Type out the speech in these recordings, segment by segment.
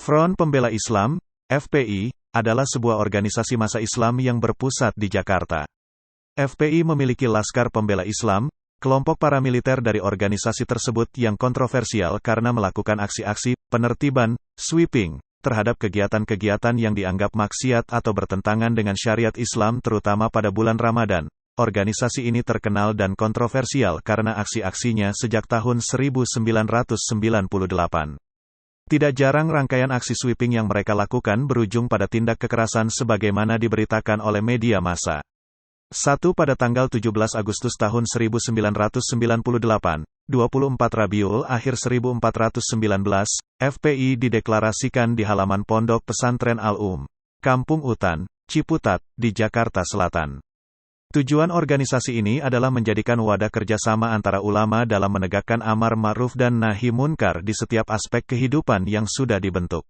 Front Pembela Islam, FPI, adalah sebuah organisasi massa Islam yang berpusat di Jakarta. FPI memiliki Laskar Pembela Islam, kelompok paramiliter dari organisasi tersebut yang kontroversial karena melakukan aksi-aksi penertiban, sweeping, terhadap kegiatan-kegiatan yang dianggap maksiat atau bertentangan dengan syariat Islam terutama pada bulan Ramadan. Organisasi ini terkenal dan kontroversial karena aksi-aksinya sejak tahun 1998. Tidak jarang rangkaian aksi sweeping yang mereka lakukan berujung pada tindak kekerasan sebagaimana diberitakan oleh media massa. 1 Pada tanggal 17 Agustus tahun 1998, 24 Rabiul Akhir 1419, FPI dideklarasikan di halaman Pondok Pesantren Al-Um, Kampung Utan, Ciputat, di Jakarta Selatan. Tujuan organisasi ini adalah menjadikan wadah kerjasama antara ulama dalam menegakkan amar ma'ruf dan nahi munkar di setiap aspek kehidupan yang sudah dibentuk.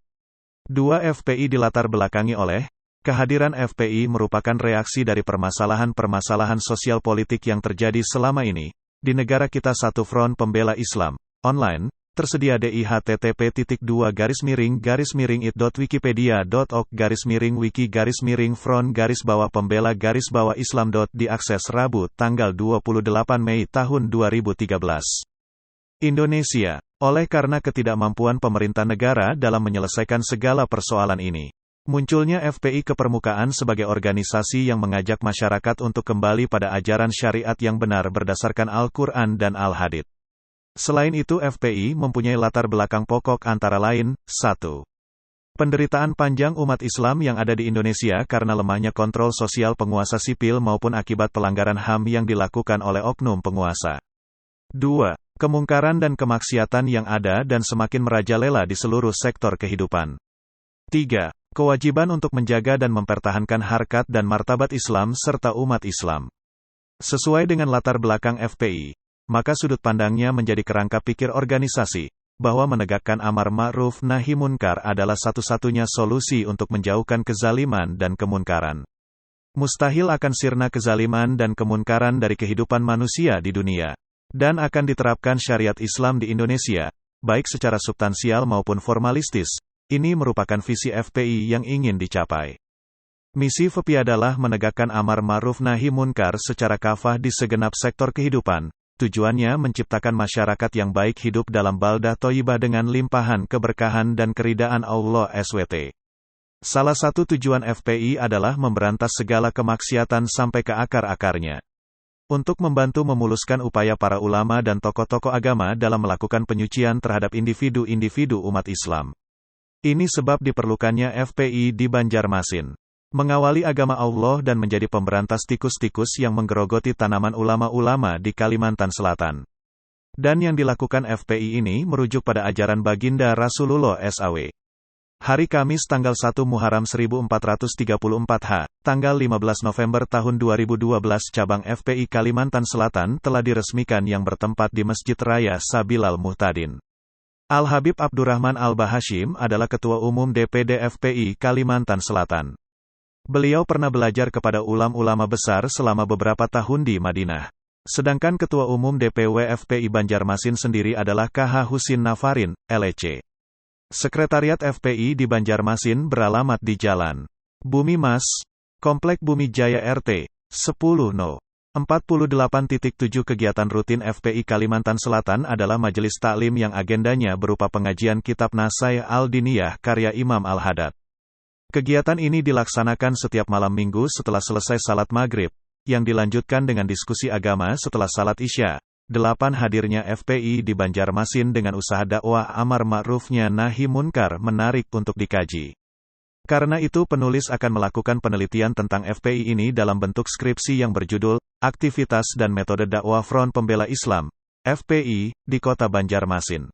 2. FPI dilatar belakangi oleh, kehadiran FPI merupakan reaksi dari permasalahan-permasalahan sosial politik yang terjadi selama ini. Di negara kita satu Front Pembela Islam, online, tersedia di http://it.wiki.front-pembela-islam. Diakses Rabu, tanggal 28 Mei tahun 2013. Indonesia. Oleh karena ketidakmampuan pemerintah negara dalam menyelesaikan segala persoalan ini, munculnya FPI ke permukaan sebagai organisasi yang mengajak masyarakat untuk kembali pada ajaran syariat yang benar berdasarkan Al-Quran dan Al-Hadits. Selain itu FPI mempunyai latar belakang pokok antara lain, 1. Penderitaan panjang umat Islam yang ada di Indonesia karena lemahnya kontrol sosial penguasa sipil maupun akibat pelanggaran HAM yang dilakukan oleh oknum penguasa. 2. Kemungkaran dan kemaksiatan yang ada dan semakin merajalela di seluruh sektor kehidupan. 3. Kewajiban untuk menjaga dan mempertahankan harkat dan martabat Islam serta umat Islam. Sesuai dengan latar belakang FPI, maka sudut pandangnya menjadi kerangka pikir organisasi, bahwa menegakkan amar ma'ruf nahi munkar adalah satu-satunya solusi untuk menjauhkan kezaliman dan kemunkaran. Mustahil akan sirna kezaliman dan kemunkaran dari kehidupan manusia di dunia, dan akan diterapkan syariat Islam di Indonesia, baik secara substansial maupun formalistis. Ini merupakan visi FPI yang ingin dicapai. Misi FPI adalah menegakkan amar ma'ruf nahi munkar secara kafah di segenap sektor kehidupan. Tujuannya menciptakan masyarakat yang baik hidup dalam baldah thoyyibah dengan limpahan keberkahan dan keridaan Allah SWT. Salah satu tujuan FPI adalah memberantas segala kemaksiatan sampai ke akar-akarnya. Untuk membantu memuluskan upaya para ulama dan tokoh-tokoh agama dalam melakukan penyucian terhadap individu-individu umat Islam. Ini sebab diperlukannya FPI di Banjarmasin. Mengawali agama Allah dan menjadi pemberantas tikus-tikus yang menggerogoti tanaman ulama-ulama di Kalimantan Selatan. Dan yang dilakukan FPI ini merujuk pada ajaran baginda Rasulullah SAW. Hari Kamis tanggal 1 Muharram 1434 tanggal 15 November tahun 2012 cabang FPI Kalimantan Selatan telah diresmikan yang bertempat di Masjid Raya Sabilal Muhtadin. Al-Habib Abdurrahman Al-Bahashim adalah Ketua Umum DPD FPI Kalimantan Selatan. Beliau pernah belajar kepada ulama-ulama besar selama beberapa tahun di Madinah. Sedangkan Ketua Umum DPW FPI Banjarmasin sendiri adalah KH Husin Nafarin, LEC. Sekretariat FPI di Banjarmasin beralamat di Jalan Bumi Mas, Komplek Bumi Jaya RT 10 No. 48.7. Kegiatan rutin FPI Kalimantan Selatan adalah majelis taklim yang agendanya berupa pengajian kitab Nasaih Al-Diniyah karya Imam Al-Haddad. Kegiatan ini dilaksanakan setiap malam minggu setelah selesai salat maghrib, yang dilanjutkan dengan diskusi agama setelah salat isya. 8. Hadirnya FPI di Banjarmasin dengan usaha dakwah amar ma'rufnya nahi munkar menarik untuk dikaji. Karena itu penulis akan melakukan penelitian tentang FPI ini dalam bentuk skripsi yang berjudul, Aktivitas dan Metode Dakwah Front Pembela Islam, FPI, di Kota Banjarmasin.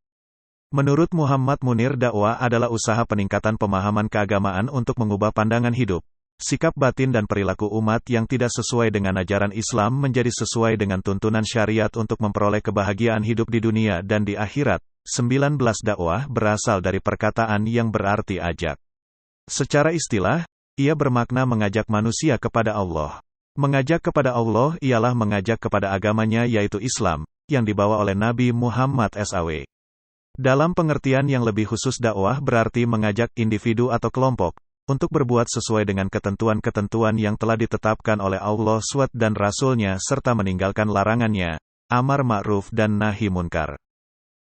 Menurut Muhammad Munir, dakwah adalah usaha peningkatan pemahaman keagamaan untuk mengubah pandangan hidup, sikap batin dan perilaku umat yang tidak sesuai dengan ajaran Islam menjadi sesuai dengan tuntunan syariat untuk memperoleh kebahagiaan hidup di dunia dan di akhirat. 19. Dakwah berasal dari perkataan yang berarti ajak. Secara istilah, ia bermakna mengajak manusia kepada Allah. Mengajak kepada Allah ialah mengajak kepada agamanya yaitu Islam, yang dibawa oleh Nabi Muhammad SAW. Dalam pengertian yang lebih khusus, dakwah berarti mengajak individu atau kelompok untuk berbuat sesuai dengan ketentuan-ketentuan yang telah ditetapkan oleh Allah SWT dan Rasul-Nya serta meninggalkan larangannya, amar ma'ruf dan nahi munkar.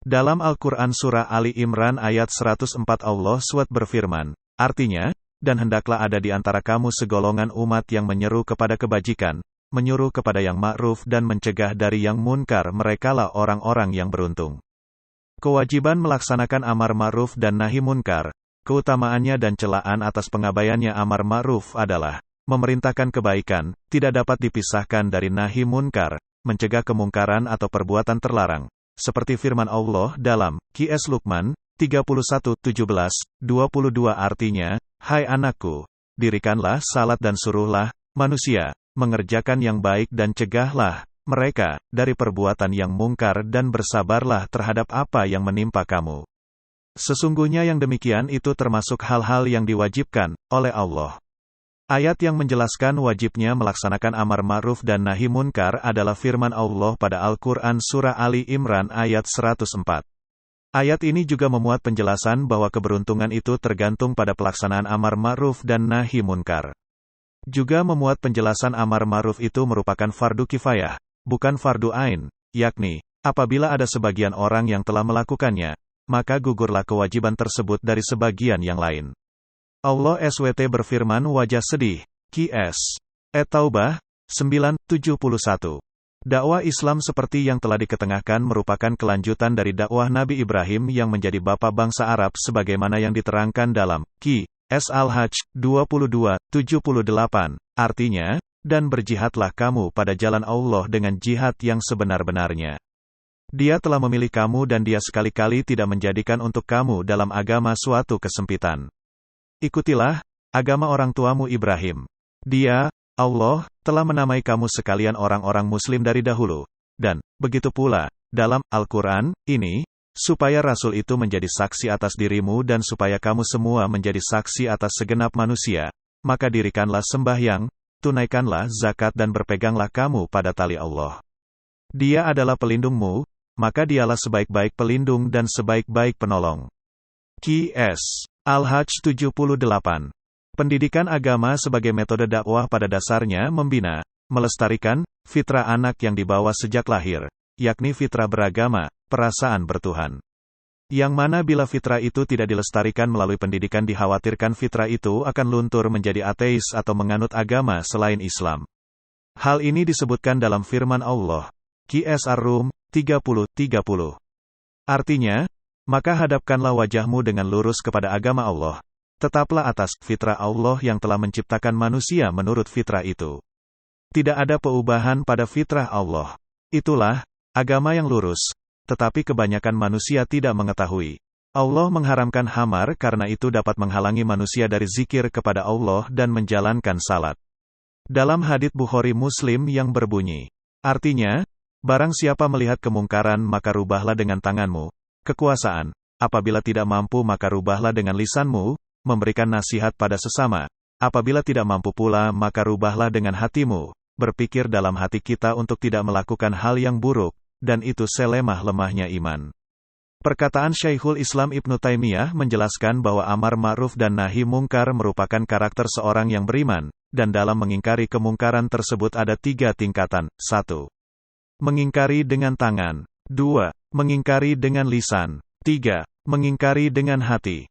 Dalam Al-Quran Surah Ali Imran ayat 104 Allah SWT berfirman, artinya, dan hendaklah ada di antara kamu segolongan umat yang menyeru kepada kebajikan, menyuruh kepada yang ma'ruf dan mencegah dari yang munkar, merekalah orang-orang yang beruntung. Kewajiban melaksanakan amar ma'ruf dan nahi munkar, keutamaannya dan celaan atas pengabaiannya amar ma'ruf adalah memerintahkan kebaikan, tidak dapat dipisahkan dari nahi munkar, mencegah kemungkaran atau perbuatan terlarang. Seperti firman Allah dalam Qs Luqman 31:17-22 artinya, hai anakku, dirikanlah salat dan suruhlah manusia mengerjakan yang baik dan cegahlah mereka dari perbuatan yang mungkar dan bersabarlah terhadap apa yang menimpa kamu. Sesungguhnya yang demikian itu termasuk hal-hal yang diwajibkan oleh Allah. Ayat yang menjelaskan wajibnya melaksanakan amar ma'ruf dan nahi munkar adalah firman Allah pada Al-Quran Surah Ali Imran ayat 104. Ayat ini juga memuat penjelasan bahwa keberuntungan itu tergantung pada pelaksanaan amar ma'ruf dan nahi munkar. Juga memuat penjelasan amar ma'ruf itu merupakan fardu kifayah, bukan fardu ain, yakni, apabila ada sebagian orang yang telah melakukannya, maka gugurlah kewajiban tersebut dari sebagian yang lain. Allah SWT berfirman wajah sedih, Qs. At-Taubah, 9:71. Dakwah Islam seperti yang telah diketengahkan merupakan kelanjutan dari dakwah Nabi Ibrahim yang menjadi bapa bangsa Arab sebagaimana yang diterangkan dalam Qs Al-Hajj 22:78. Artinya, dan berjihadlah kamu pada jalan Allah dengan jihad yang sebenar-benarnya. Dia telah memilih kamu dan dia sekali-kali tidak menjadikan untuk kamu dalam agama suatu kesempitan. Ikutilah agama orang tuamu Ibrahim. Dia, Allah, telah menamai kamu sekalian orang-orang muslim dari dahulu. Dan, begitu pula, dalam Al-Quran ini, supaya Rasul itu menjadi saksi atas dirimu dan supaya kamu semua menjadi saksi atas segenap manusia, maka dirikanlah sembahyang, tunaikanlah zakat dan berpeganglah kamu pada tali Allah. Dia adalah pelindungmu, maka dialah sebaik-baik pelindung dan sebaik-baik penolong. Qs. Al-Hajj 78. Pendidikan agama sebagai metode dakwah pada dasarnya membina, melestarikan, fitrah anak yang dibawa sejak lahir, yakni fitrah beragama, perasaan bertuhan. Yang mana bila fitrah itu tidak dilestarikan melalui pendidikan dikhawatirkan fitrah itu akan luntur menjadi ateis atau menganut agama selain Islam. Hal ini disebutkan dalam firman Allah. Qs Ar-Rum 30:30. Artinya, maka hadapkanlah wajahmu dengan lurus kepada agama Allah. Tetaplah atas fitrah Allah yang telah menciptakan manusia menurut fitrah itu. Tidak ada perubahan pada fitrah Allah. Itulah agama yang lurus, tetapi kebanyakan manusia tidak mengetahui. Allah mengharamkan khamar karena itu dapat menghalangi manusia dari zikir kepada Allah dan menjalankan salat. Dalam hadits Bukhari Muslim yang berbunyi, artinya, barang siapa melihat kemungkaran maka rubahlah dengan tanganmu, kekuasaan, apabila tidak mampu maka rubahlah dengan lisanmu, memberikan nasihat pada sesama, apabila tidak mampu pula maka rubahlah dengan hatimu, berpikir dalam hati kita untuk tidak melakukan hal yang buruk, dan itu selemah-lemahnya iman. Perkataan Syekhul Islam Ibnu Taimiyah menjelaskan bahwa amar ma'ruf dan nahi mungkar merupakan karakter seorang yang beriman, dan dalam mengingkari kemungkaran tersebut ada 3 tingkatan. 1. Mengingkari dengan tangan. 2. Mengingkari dengan lisan. 3. Mengingkari dengan hati.